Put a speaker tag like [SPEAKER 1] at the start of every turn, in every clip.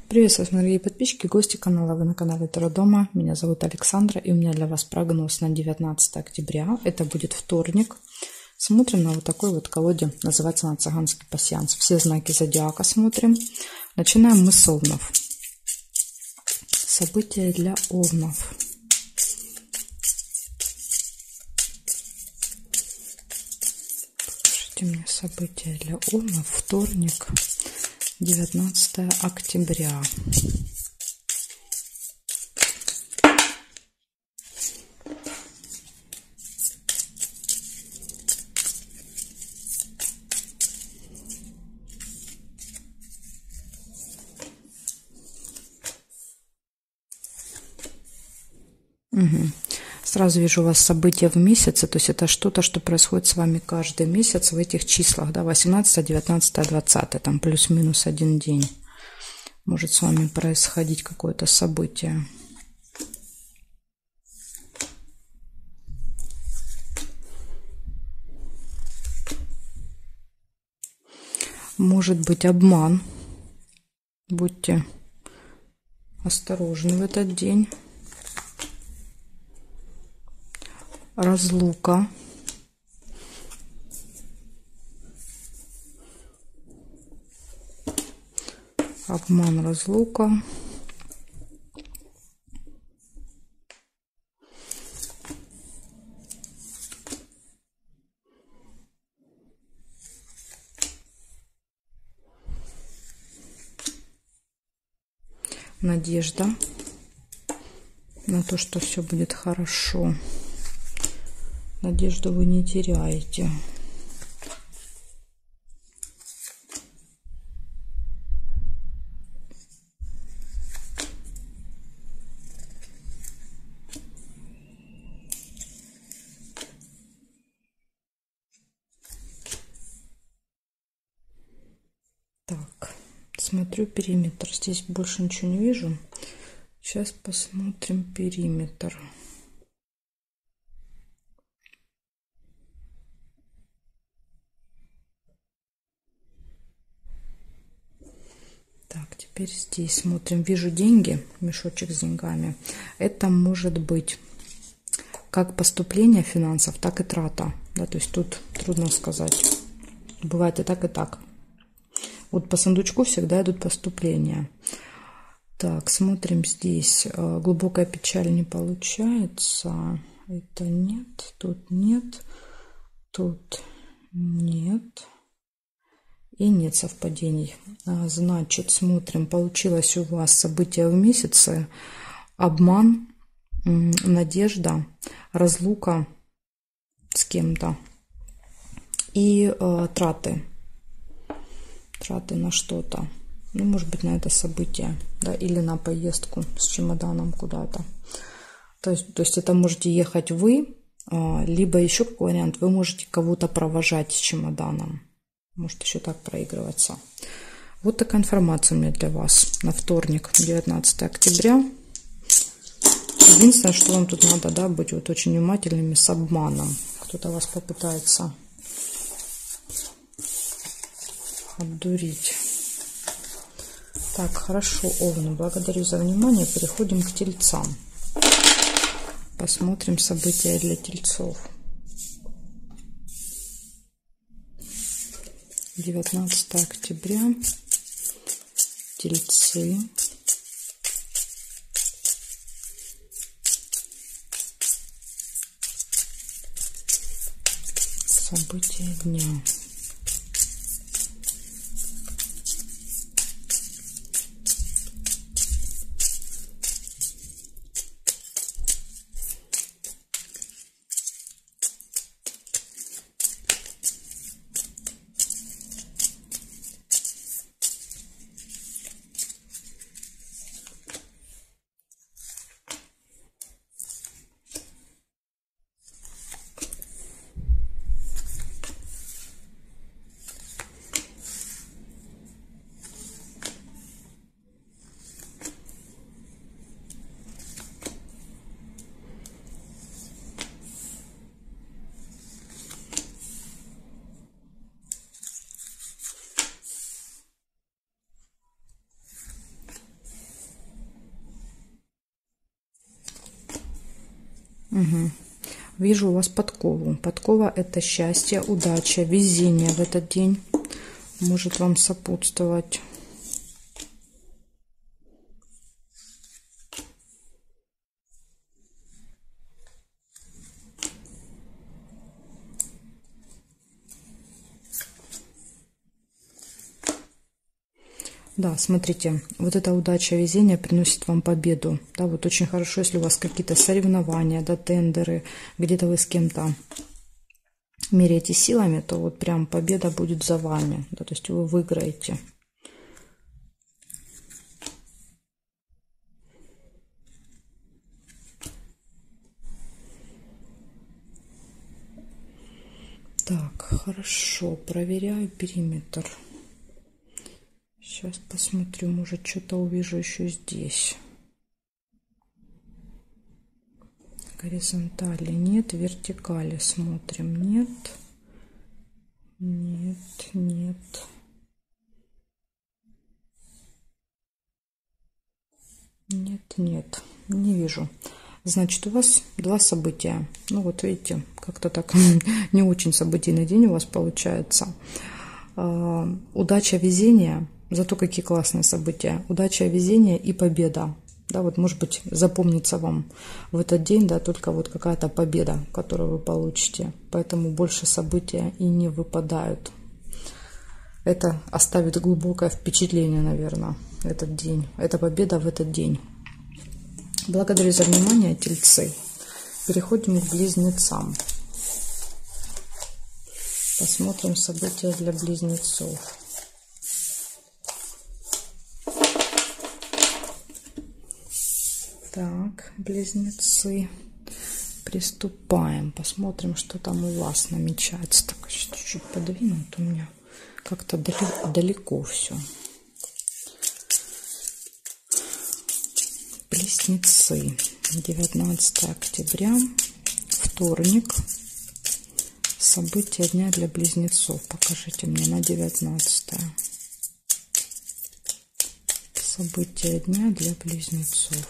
[SPEAKER 1] Приветствую, дорогие подписчики, гости канала. Вы на канале Таро Дома. Меня зовут Александра, и у меня для вас прогноз на 19 октября. Это будет вторник. Смотрим на вот такой вот колоде. Называется она «Цыганский пасьянс». Все знаки зодиака смотрим. Начинаем мы с овнов. События для овнов. Покажите мне события для овнов. Вторник. 19 октября. Сразу вижу у вас события в месяце, то есть это что-то, что происходит с вами каждый месяц в этих числах, да, 18, 19, 20, там плюс-минус один день может с вами происходить какое-то событие. Может быть обман, будьте осторожны в этот день. Разлука. Обман, разлука. Надежда на то, что все будет хорошо. Надежду вы не теряете. Так, смотрю периметр. Здесь больше ничего не вижу. Сейчас посмотрим периметр. Так, теперь здесь смотрим. Вижу деньги, мешочек с деньгами. Это может быть как поступление финансов, так и трата. Да, то есть тут трудно сказать. Бывает и так, и так. Вот по сундучку всегда идут поступления. Так, смотрим здесь. Глубокая печаль не получается. Это нет, тут нет, тут нет. И нет совпадений. Значит, смотрим, получилось у вас события в месяце. Обман, надежда, разлука с кем-то и траты. Траты на что-то. Ну, может быть, на это событие, да, или на поездку с чемоданом куда-то. То есть это можете ехать вы, либо еще какой вариант, вы можете кого-то провожать с чемоданом. Может еще так проигрываться. Вот такая информация у меня для вас на вторник, 19 октября. Единственное, что вам тут надо, да, быть вот очень внимательными с обманом. Кто-то вас попытается обдурить. Так, хорошо, овны. Благодарю за внимание. Переходим к тельцам. Посмотрим события для тельцов. 19 октября. Тельцы. События дня. Вижу у вас подкову. Подкова — это счастье, удача, везение в этот день может вам сопутствовать. Да, смотрите, вот эта удача, везение приносит вам победу. Да, вот очень хорошо, если у вас какие-то соревнования, да, тендеры, где-то вы с кем-то меряете силами, то вот прям победа будет за вами. Да, то есть вы выиграете. Так, хорошо, проверяю периметр. Сейчас посмотрю, может, что-то увижу еще здесь. Горизонтали нет, вертикали смотрим. Нет, нет, нет. Нет, нет, не вижу. Значит, у вас два события. Ну вот видите, как-то так не очень событийный день у вас получается. Удача, везение. Зато какие классные события. Удача, везение и победа. Да, вот, может быть, запомнится вам в этот день, да, только вот какая-то победа, которую вы получите. Поэтому больше события и не выпадают. Это оставит глубокое впечатление, наверное, этот день. Это победа в этот день. Благодарю за внимание, тельцы. Переходим к близнецам. Посмотрим события для близнецов. Так, близнецы, приступаем, посмотрим, что там у вас намечается. Так, чуть-чуть подвинут у меня, как-то далеко все. Близнецы, 19 октября, вторник, события дня для близнецов. Покажите мне на 19. События дня для близнецов.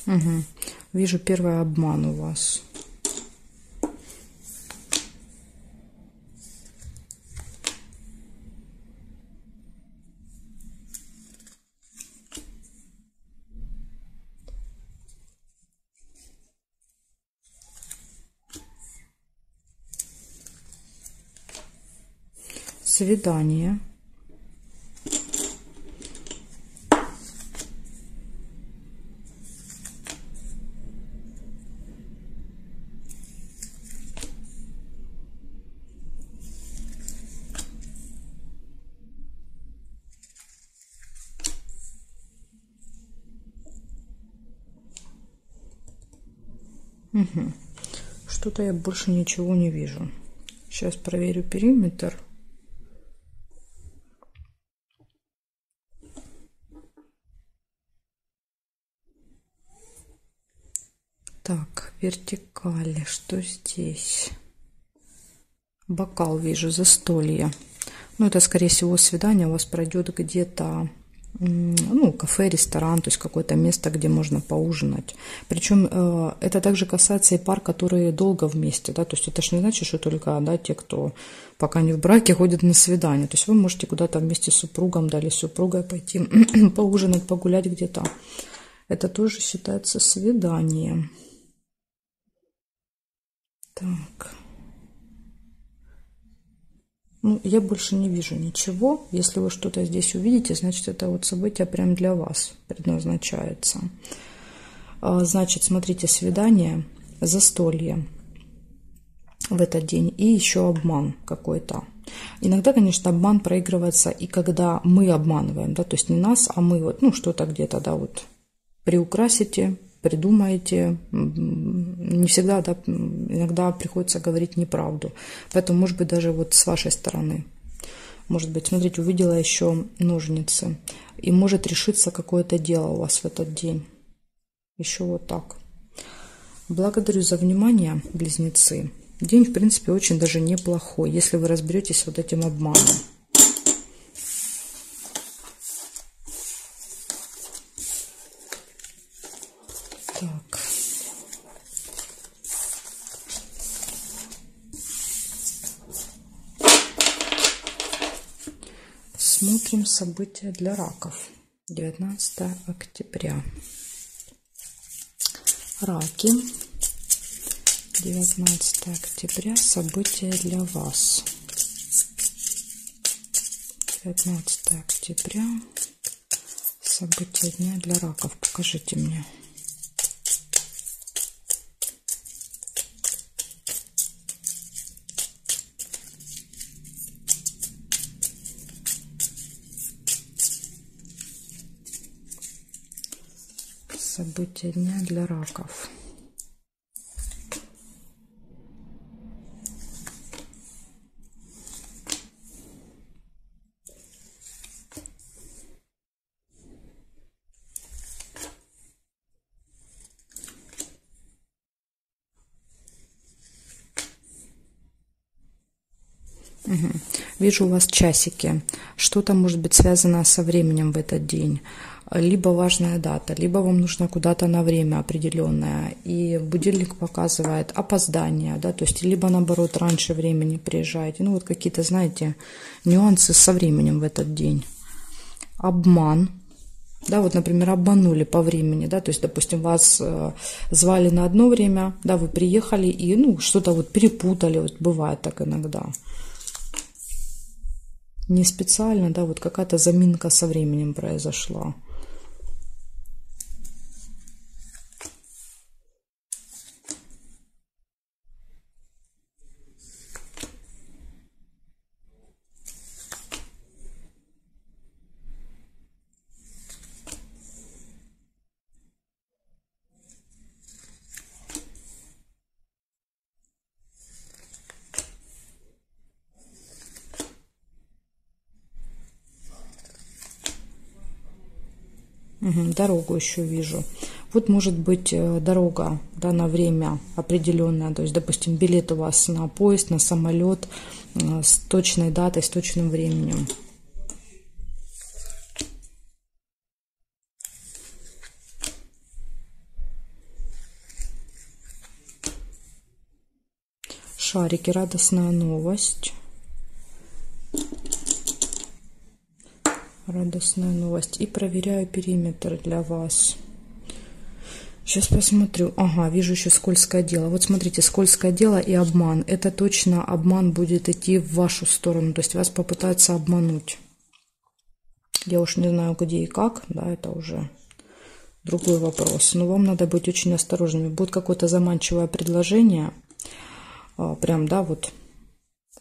[SPEAKER 1] Угу. Вижу первый обман у вас. Свидание. Угу. Что-то я больше ничего не вижу. Сейчас проверю периметр. Так, вертикали, что здесь? Бокал вижу, застолье. Ну, это, скорее всего, свидание у вас пройдет где-то, ну, кафе, ресторан, то есть какое-то место, где можно поужинать. Причем это также касается и пар, которые долго вместе, да, то есть это же не значит, что только, да, те, кто пока не в браке, ходят на свидание. То есть вы можете куда-то вместе с супругом, да, или с супругой пойти поужинать, погулять где-то. Это тоже считается свиданием. Так. Ну, я больше не вижу ничего. Если вы что-то здесь увидите, значит, это вот событие прям для вас предназначается. Значит, смотрите, свидание, застолье. в этот день, и еще обман какой-то. Иногда, конечно, обман проигрывается и когда мы обманываем, да, то есть не нас, а мы вот, ну, что-то где-то, да, вот приукрасите, придумаете, не всегда, да, иногда приходится говорить неправду. Поэтому, может быть, даже вот с вашей стороны. Может быть, смотрите, увидела еще ножницы. И может решиться какое-то дело у вас в этот день. Еще вот так. Благодарю за внимание, близнецы. День, в принципе, очень даже неплохой, если вы разберетесь с вот этим обманом. Так. Смотрим события для раков. 19 октября. Раки. 19 октября. События для вас. 19 октября. События дня для раков. Покажите мне. События дня для раков. Угу. Вижу у вас часики. Что-то может быть связано со временем в этот день. Либо важная дата, либо вам нужно куда-то на время определенное. И будильник показывает опоздание, да, то есть либо наоборот раньше времени приезжаете. Ну вот какие-то, знаете, нюансы со временем в этот день. Обман. Да, вот, например, обманули по времени, да, то есть, допустим, вас звали на одно время, да, вы приехали и, ну, что-то вот перепутали, вот бывает так иногда. Не специально, да, вот какая-то заминка со временем произошла. Угу, дорогу еще вижу. Вот может быть дорога, да, на время определенное, то есть, допустим, билет у вас на поезд, на самолет с точной датой, с точным временем. Шарики, радостная новость. Радостная новость. И проверяю периметр для вас. Сейчас посмотрю. Ага, вижу еще скользкое дело. Вот смотрите, скользкое дело и обман. Это точно обман будет идти в вашу сторону. То есть вас попытаются обмануть. Я уж не знаю, где и как. Да, это уже другой вопрос. Но вам надо быть очень осторожными. Будет какое-то заманчивое предложение. Прям, да, вот.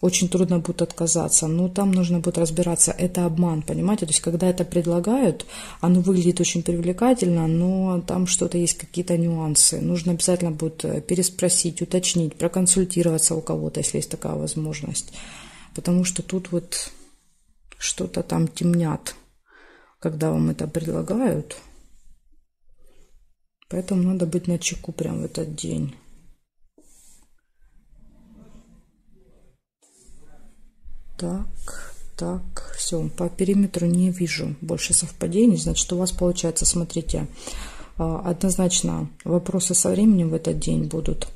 [SPEAKER 1] Очень трудно будет отказаться, но там нужно будет разбираться, это обман, понимаете? То есть, когда это предлагают, оно выглядит очень привлекательно, но там что-то есть, какие-то нюансы. Нужно обязательно будет переспросить, уточнить, проконсультироваться у кого-то, если есть такая возможность. Потому что тут вот что-то там темнят, когда вам это предлагают. Поэтому надо быть начеку прямо в этот день. Так, все, по периметру не вижу больше совпадений, значит, у вас получается, смотрите, однозначно вопросы со временем в этот день будут.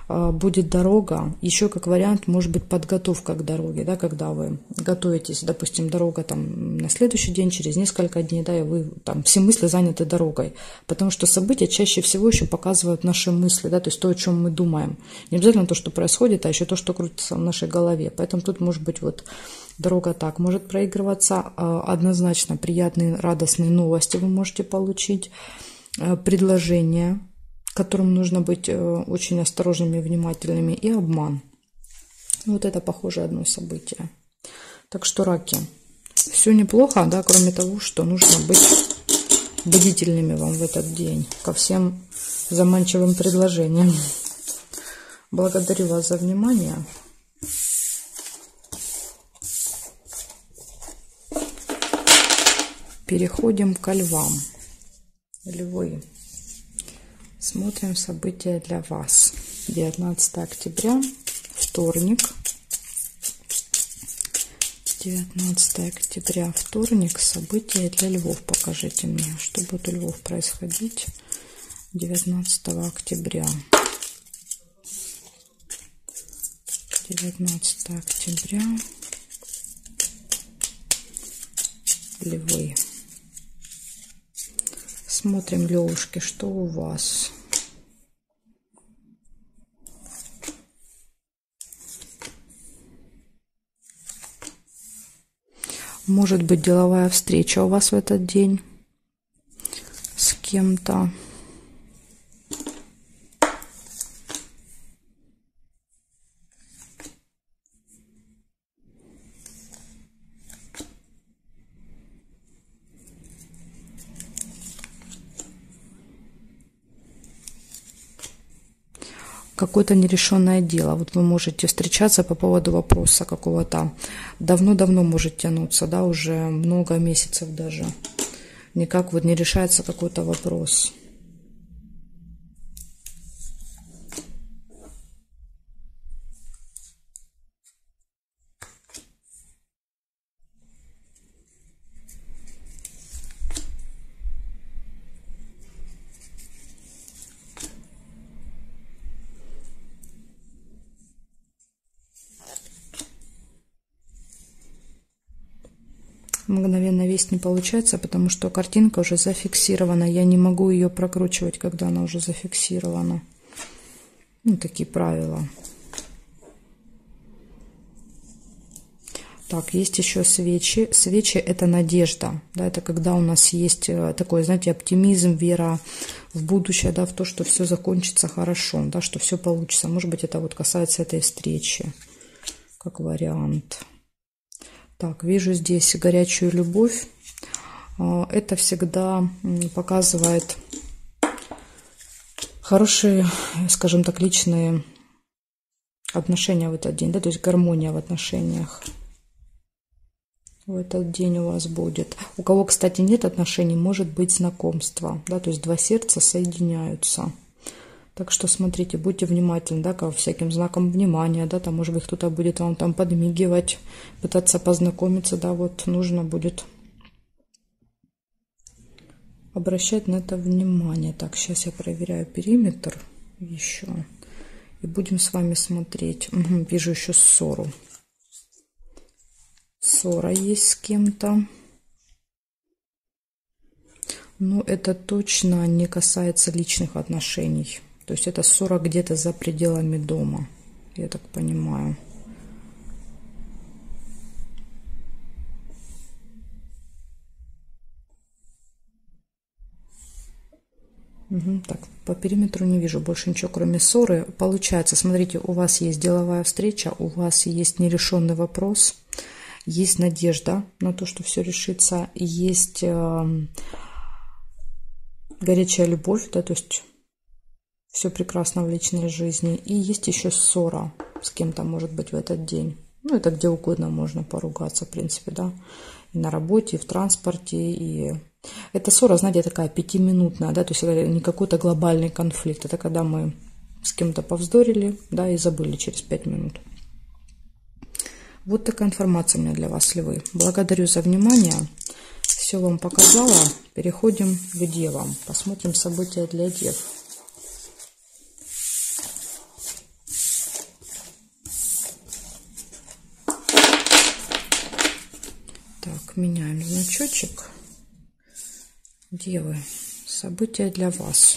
[SPEAKER 1] Будет дорога, еще как вариант, может быть, подготовка к дороге, да, когда вы готовитесь, допустим, дорога там на следующий день, через несколько дней, да, и вы там все мысли заняты дорогой, потому что события чаще всего еще показывают наши мысли, да, то есть то, о чем мы думаем, не обязательно то, что происходит, а еще то, что крутится в нашей голове, поэтому тут может быть вот дорога так может проигрываться, однозначно приятные, радостные новости вы можете получить, предложения, которым нужно быть очень осторожными и внимательными, и обман. Вот это похоже одно событие. Так что, раки, все неплохо, да, кроме того, что нужно быть бдительными вам в этот день ко всем заманчивым предложениям. Благодарю вас за внимание. Переходим ко львам. Львы. Смотрим события для вас. 19 октября, вторник. 19 октября, вторник. События для львов. Покажите мне, что будет у львов происходить 19 октября. 19 октября. Львы. Смотрим, левушки, что у вас. Может быть, деловая встреча у вас в этот день с кем-то. Какое-то нерешенное дело. Вот вы можете встречаться по поводу вопроса какого-то. Давно-давно может тянуться, да, уже много месяцев даже. Никак вот не решается какой-то вопрос. Мгновенно весть не получается, потому что картинка уже зафиксирована. Я не могу ее прокручивать, когда она уже зафиксирована. Ну, такие правила. Так, есть еще свечи. Свечи — это надежда. Да, это когда у нас есть такой, знаете, оптимизм, вера в будущее, да, в то, что все закончится хорошо, да, что все получится. Может быть, это вот касается этой встречи, как вариант. Так, вижу здесь горячую любовь. Это всегда показывает хорошие, скажем так, личные отношения в этот день, да, то есть гармония в отношениях в этот день у вас будет. У кого, кстати, нет отношений, может быть знакомство, да, то есть два сердца соединяются. Так что смотрите, будьте внимательны, да, ко всяким знакам внимания, да, там, может быть, кто-то будет вам там подмигивать, пытаться познакомиться, да, вот нужно будет обращать на это внимание. Так, сейчас я проверяю периметр еще, и будем с вами смотреть. Угу, вижу еще ссору. Ссора есть с кем-то. Но это точно не касается личных отношений. То есть это ссора где-то за пределами дома, я так понимаю. Угу, так, по периметру не вижу больше ничего, кроме ссоры. Получается, смотрите, у вас есть деловая встреча, у вас есть нерешенный вопрос, есть надежда на то, что все решится, есть горячая любовь, да, то есть все прекрасно в личной жизни. И есть еще ссора с кем-то, может быть, в этот день. Ну, это где угодно можно поругаться, в принципе, да. И на работе, и в транспорте. И эта ссора, знаете, такая пятиминутная, да, то есть это не какой-то глобальный конфликт. Это когда мы с кем-то повздорили, да, и забыли через 5 минут. Вот такая информация у меня для вас, львы. Благодарю за внимание. Все вам показала. Переходим к девам. Посмотрим события для дев. Так, меняем значочек. Девы, события для вас.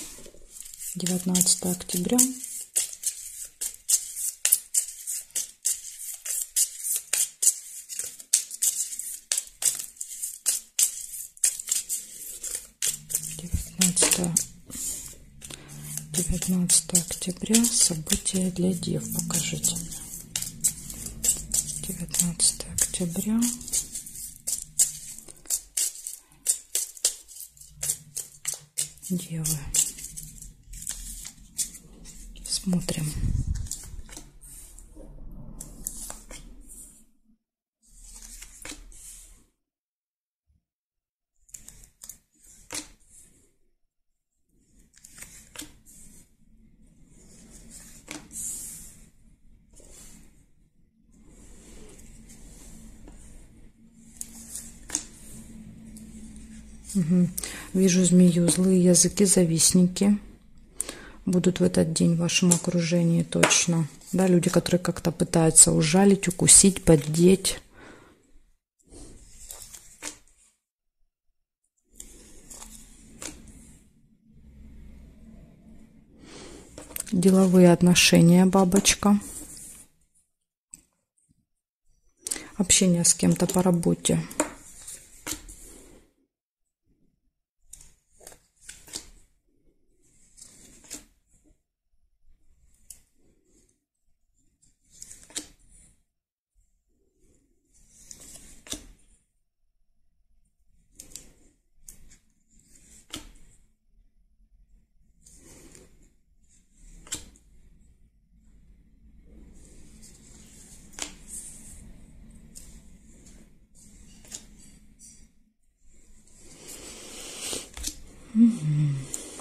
[SPEAKER 1] 19 октября. Девятнадцатое октября. События для дев. Покажите мне. 19 октября. Девы. Смотрим. Угу. Вижу змею, злые языки, завистники будут в этот день в вашем окружении точно. Да, люди, которые как-то пытаются ужалить, укусить, поддеть. Деловые отношения, бабочка. Общение с кем-то по работе.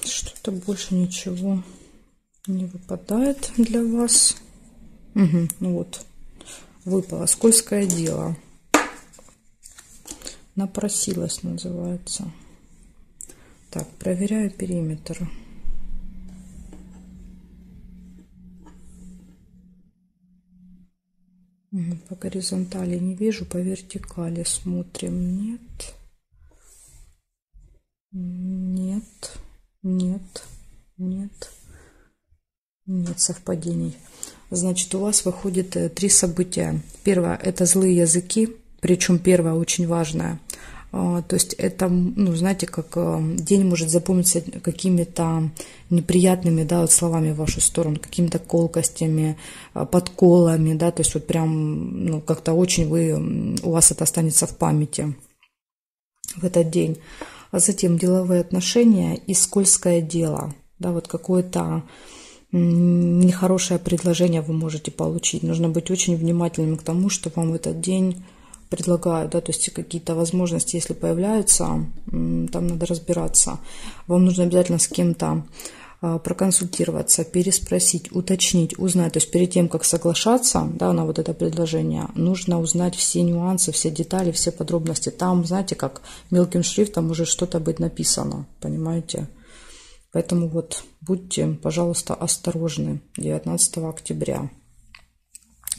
[SPEAKER 1] Что-то больше ничего не выпадает для вас. Ну вот, выпало. Скользкое дело. Напросилась, называется. Так, проверяю периметр. По горизонтали не вижу, по вертикали смотрим. Нет. Нет, нет, нет, нет совпадений. Значит, у вас выходит 3 события. Первое – это злые языки, причем первое очень важное. То есть это, ну, знаете, как день может запомниться какими-то неприятными, да, вот словами в вашу сторону, какими-то колкостями, подколами, да, то есть вот прям, ну, как-то очень у вас это останется в памяти в этот день. А затем деловые отношения и скользкое дело. Да, вот какое-то нехорошее предложение вы можете получить. Нужно быть очень внимательным к тому, что вам в этот день предлагают. Да, то есть какие-то возможности, если появляются, там надо разбираться. Вам нужно обязательно с кем-то проконсультироваться, переспросить, уточнить, узнать. То есть перед тем, как соглашаться, да, на вот это предложение, нужно узнать все нюансы, все детали, все подробности. Там, знаете, как мелким шрифтом может что-то быть написано, понимаете? Поэтому вот будьте, пожалуйста, осторожны 19 октября.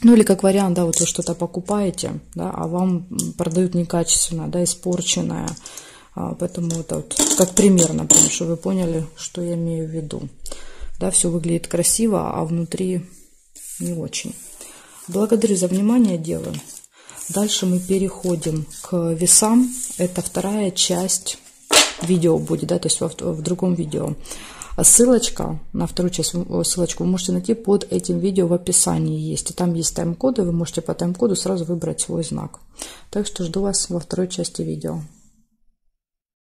[SPEAKER 1] Ну или как вариант, да, вот вы что-то покупаете, да, а вам продают некачественно, да, испорченное. Поэтому это вот как пример, например, чтобы вы поняли, что я имею в виду. Да, все выглядит красиво, а внутри не очень. Благодарю за внимание, девы. Дальше мы переходим к весам. Это вторая часть видео будет, да, то есть в другом видео. Ссылочка на вторую часть, ссылочку вы можете найти под этим видео в описании есть. И там есть тайм-коды, вы можете по тайм-коду сразу выбрать свой знак. Так что жду вас во второй части видео.